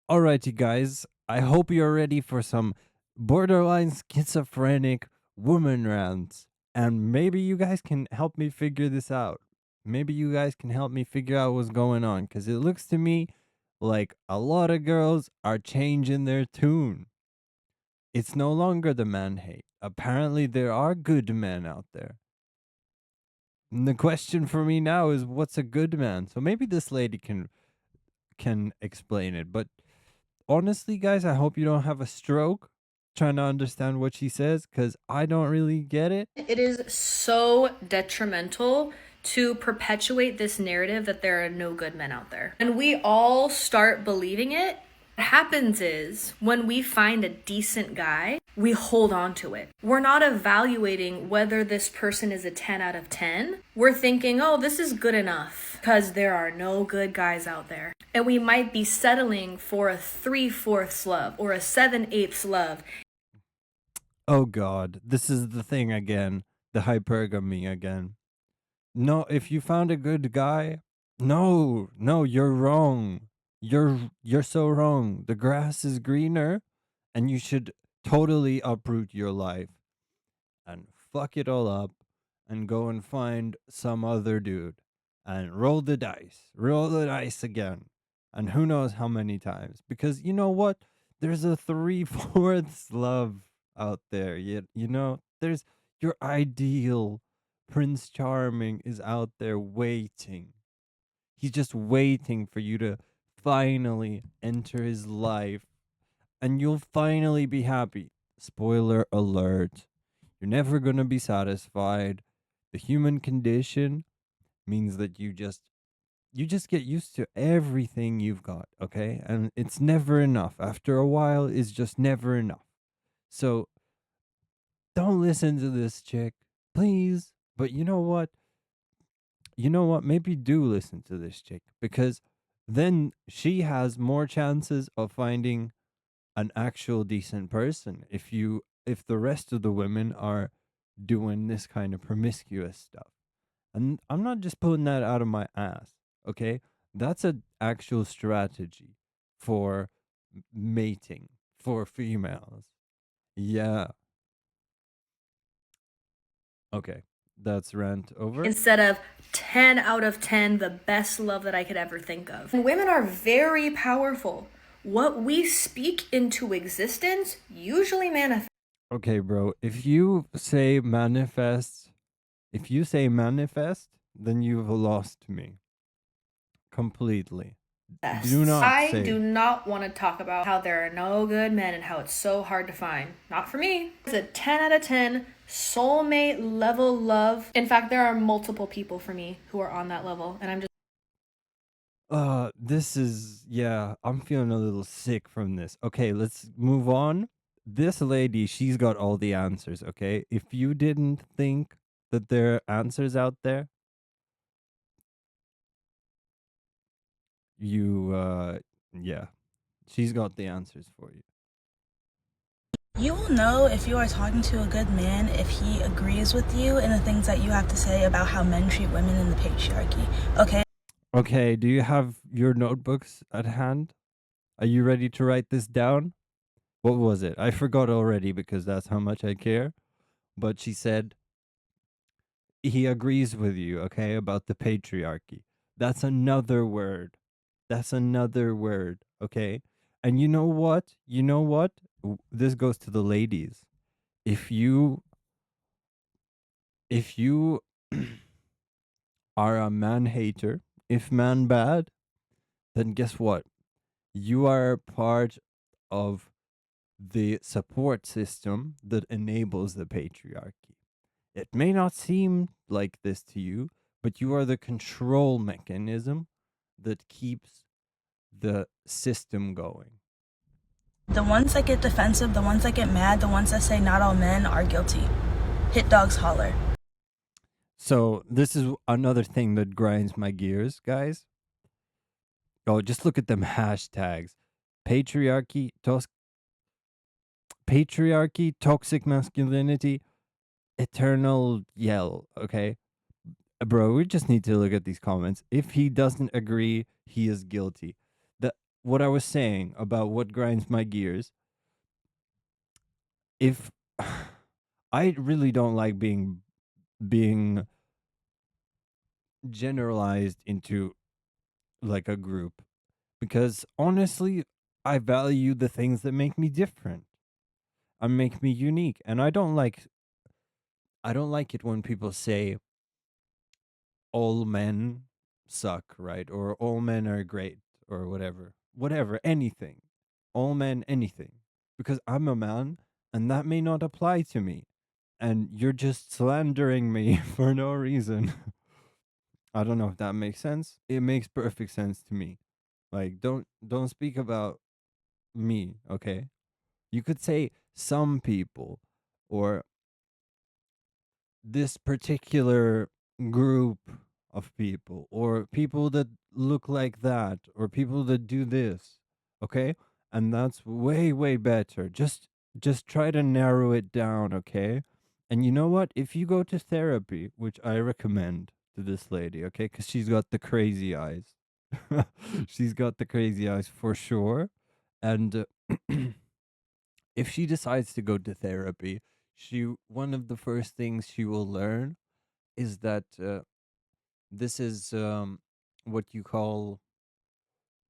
Alrighty, guys. I hope you're ready for some borderline schizophrenic woman rants. And maybe you guys can help me figure this out. Maybe you guys can help me figure out what's going on. Because it looks to me like a lot of girls are changing their tune. It's no longer the man hate. Apparently, there are good men out there. And the question for me now is what's a good man? So maybe this lady can explain it. But honestly, guys, I hope you don't have a stroke trying to understand what she says because I don't really get it. It is so detrimental to perpetuate this narrative that there are no good men out there. And we all start believing it. What happens is when we find a decent guy, we hold on to it. We're not evaluating whether this person is a 10 out of 10. We're thinking, oh, this is good enough because there are no good guys out there. And we might be settling for a 3/4 love or a 7/8 love. Oh God, this is the thing again, the hypergamy again. No, if you found a good guy, no, you're wrong. You're so wrong. The grass is greener, and you should totally uproot your life and fuck it all up and go and find some other dude and roll the dice again, and who knows how many times, because you know what, there's a 3/4 love out there. You know, there's your ideal Prince Charming is out there waiting. He's just waiting for you to finally enter his life, and you'll finally be happy. Spoiler alert, you're never going to be satisfied. The human condition means that you just get used to everything you've got, okay? And it's never enough. After a while, it's just never enough. So don't listen to this chick, please. But you know what? You know what? Maybe do listen to this chick, because then she has more chances of finding an actual decent person if the rest of the women are doing this kind of promiscuous stuff. And I'm not just pulling that out of my ass, okay? That's an actual strategy for mating for females. Yeah. Okay. That's rant over. Instead of 10 out of 10, the best love that I could ever think of. And women are very powerful. What we speak into existence usually manifests. Okay, bro. If you say manifest, then you've lost me completely. Do not I say. do not want to talk about how there are no good men and how it's so hard to find. Not for me. It's a 10 out of 10 soulmate level love. In fact, there are multiple people for me who are on that level, and I'm just This is, yeah, I'm feeling a little sick from this. Okay, let's move on. This lady, she's got all the answers, okay? If you didn't think that there are answers out there, yeah, she's got the answers for you. You will know if you are talking to a good man if he agrees with you in the things that you have to say about how men treat women in the patriarchy. Okay? Okay, do you have your notebooks at hand? Are you ready to write this down? What was it? I forgot already because that's how much I care. But she said he agrees with you, okay, about the patriarchy. That's another word. That's another word, okay? And you know what? You know what? This goes to the ladies. If you are a man hater, if man bad, then guess what? You are part of the support system that enables the patriarchy. It may not seem like this to you, but you are the control mechanism that keeps the system going. The ones that get defensive, the ones that get mad, the ones that say not all men are guilty. Hit dogs holler. So, this is another thing that grinds my gears, guys. Oh, just look at them hashtags. Patriarchy, patriarchy, toxic masculinity, eternal yell, okay? Bro, we just need to look at these comments. If he doesn't agree, he is guilty. what I was saying about what grinds my gears, if I really don't like being generalized into like a group, because honestly, I value the things that make me different and make me unique, and I don't like it when people say all men suck, right? Or all men are great, or whatever. Whatever, anything. All men, anything. Because I'm a man and that may not apply to me. And you're just slandering me for no reason. I don't know if that makes sense. It makes perfect sense to me. Like don't speak about me, okay? You could say some people or this particular group of people or people that look like that or people that do this, okay, and that's way better. Just try to narrow it down, okay? And you know what, if you go to therapy, which I recommend to this lady, okay, because she's got the crazy eyes. She's got the crazy eyes for sure. And if she decides to go to therapy, she one of the first things she will learn is that this is what you call,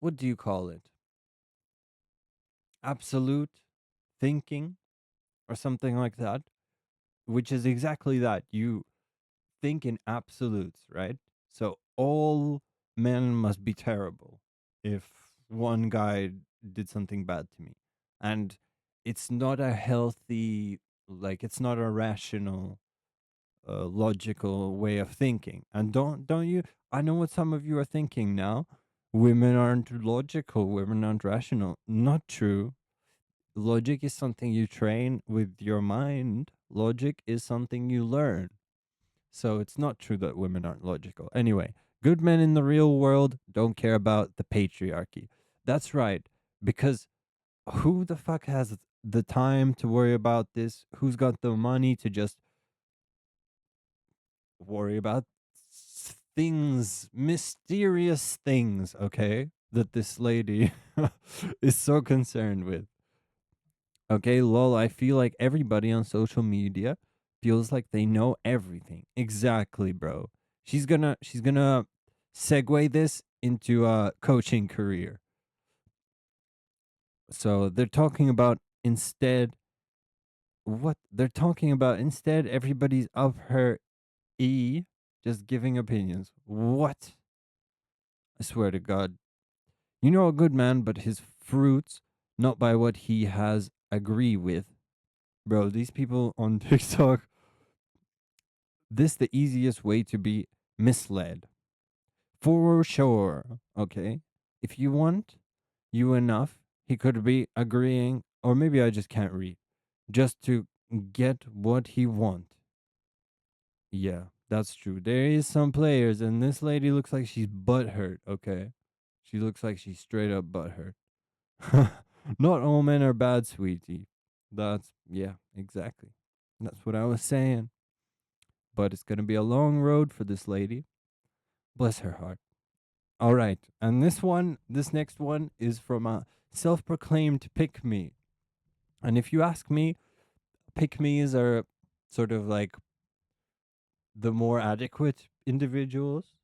what do you call it? Absolute thinking or something like that, which is exactly that. You think in absolutes, right? So all men must be terrible if one guy did something bad to me. And it's not a healthy, like, it's not a rational logical way of thinking. And don't you? I know what some of you are thinking now. Women aren't logical. Women aren't rational. Not true. Logic is something you train with your mind. Logic is something you learn. So it's not true that women aren't logical. Anyway, good men in the real world don't care about the patriarchy. That's right. Because who the fuck has the time to worry about this? Who's got the money to just worry about things, mysterious things, okay, that this lady is so concerned with? Okay, lol, I feel like everybody on social media feels like they know everything. Exactly, bro. She's gonna segue this into a coaching career. So they're talking about instead what they're talking about instead everybody's up her just giving opinions. What? I swear to God. You know a good man, but his fruits, not by what he has agree with. Bro, these people on TikTok, this the easiest way to be misled. For sure. Okay. If you want you enough, he could be agreeing, or maybe I just can't read, just to get what he want. Yeah, that's true. There is some players, and this lady looks like she's butthurt, okay? She looks like she's straight up butthurt. Not all men are bad, sweetie. That's, yeah, exactly. That's what I was saying. But it's gonna be a long road for this lady. Bless her heart. All right. And this next one is from a self proclaimed pick me. And if you ask me, pick me's are sort of like the more adequate individuals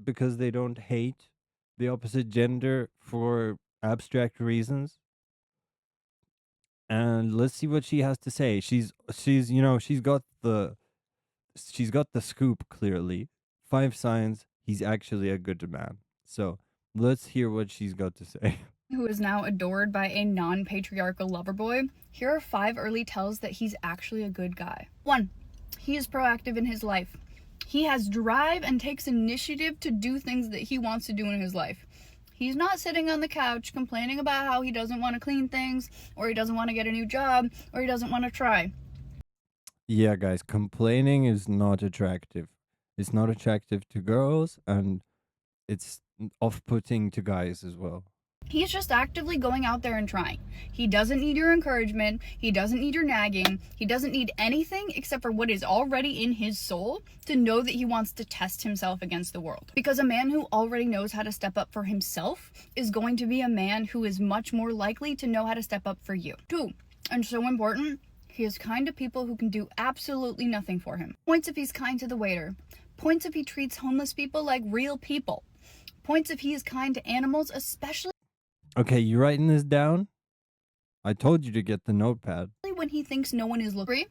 because they don't hate the opposite gender for abstract reasons. And let's see what she has to say. She's she's got the scoop clearly. 5 signs he's actually a good man. So, let's hear what she's got to say. Who is now adored by a non-patriarchal lover boy, here are 5 early tells that he's actually a good guy. 1. He is proactive in his life. He has drive and takes initiative to do things that he wants to do in his life. He's not sitting on the couch complaining about how he doesn't want to clean things, or he doesn't want to get a new job, or he doesn't want to try. Yeah, guys, complaining is not attractive. It's not attractive to girls and it's off-putting to guys as well. He's just actively going out there and trying. He doesn't need your encouragement. He doesn't need your nagging. He doesn't need anything except for what is already in his soul to know that he wants to test himself against the world. Because a man who already knows how to step up for himself is going to be a man who is much more likely to know how to step up for you. Two, and so important, he is kind to people who can do absolutely nothing for him. Points if he's kind to the waiter. Points if he treats homeless people like real people. Points if he is kind to animals, especially Okay, you writing this down? I told you to get the notepad. when he thinks no one is looking.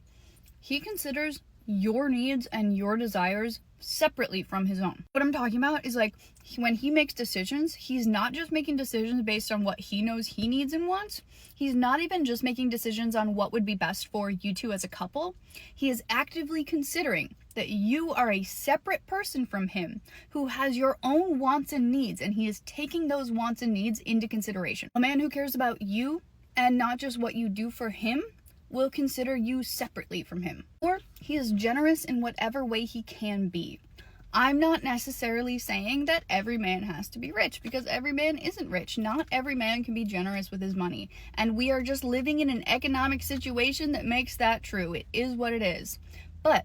He considers your needs and your desires separately from his own. What I'm talking about is like when he makes decisions, he's not just making decisions based on what he knows he needs and wants. He's not even just making decisions on what would be best for you two as a couple. He is actively considering that you are a separate person from him who has your own wants and needs, and he is taking those wants and needs into consideration. A man who cares about you and not just what you do for him will consider you separately from him. Or he is generous in whatever way he can be. I'm not necessarily saying that every man has to be rich, because every man isn't rich. Not every man can be generous with his money. And we are just living in an economic situation that makes that true. It is what it is. But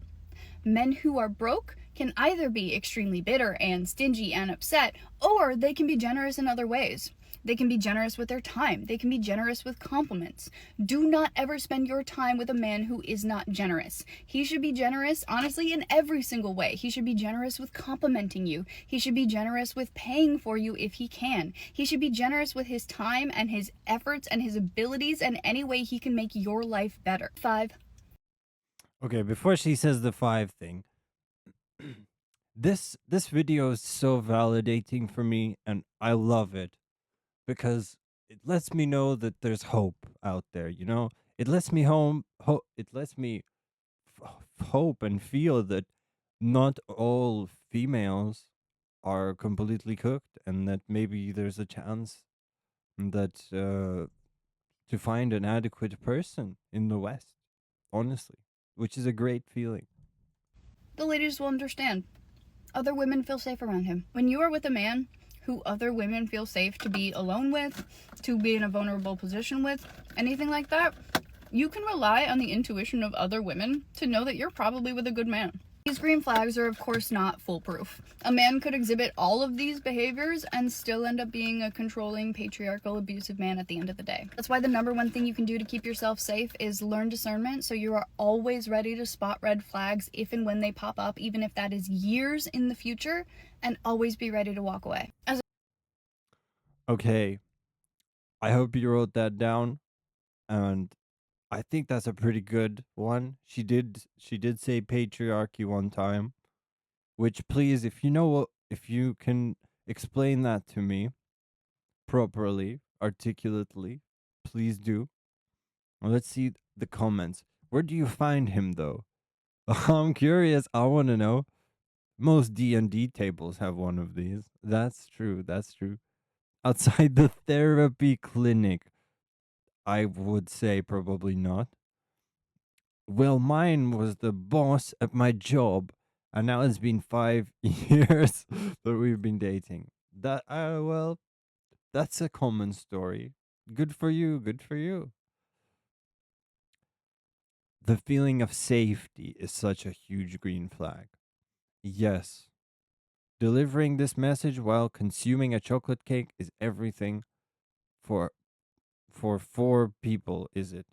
men who are broke can either be extremely bitter and stingy and upset, or they can be generous in other ways. They can be generous with their time. They can be generous with compliments. Do not ever spend your time with a man who is not generous. He should be generous, honestly, in every single way. He should be generous with complimenting you. He should be generous with paying for you if he can. He should be generous with his time and his efforts and his abilities and any way he can make your life better. 5. Okay, before she says the 5 thing, this video is so validating for me, and I love it because it lets me know that there's hope out there. You know, it lets me it lets me hope and feel that not all females are completely cooked, and that maybe there's a chance that to find an adequate person in the West, honestly, which is a great feeling. The ladies will understand. Other women feel safe around him. When you are with a man who other women feel safe to be alone with, to be in a vulnerable position with, anything like that, you can rely on the intuition of other women to know that you're probably with a good man. These green flags are of course not foolproof. A man could exhibit all of these behaviors and still end up being a controlling, patriarchal, abusive man at the end of the day. That's why the number one thing you can do to keep yourself safe is learn discernment, so you are always ready to spot red flags if and when they pop up, even if that is years in the future, and always be ready to walk away. Okay, I hope you wrote that down, and I think that's a pretty good one. She did say patriarchy one time, which, please, if you know what, if you can explain that to me properly, articulately, please do. Well, let's see the comments. Where do you find him though? I'm curious. I want to know. Most D&D tables have one of these. That's true. That's true. Outside the therapy clinic, I would say probably not. Well, mine was the boss at my job, and now it's been 5 years that we've been dating. That well, that's a common story. Good for you. Good for you. The feeling of safety is such a huge green flag. Yes. Delivering this message while consuming a chocolate cake is everything for 4 people, is it?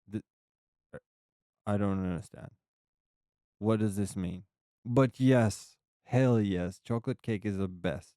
The, I don't understand. What does this mean? But yes, hell yes, chocolate cake is the best.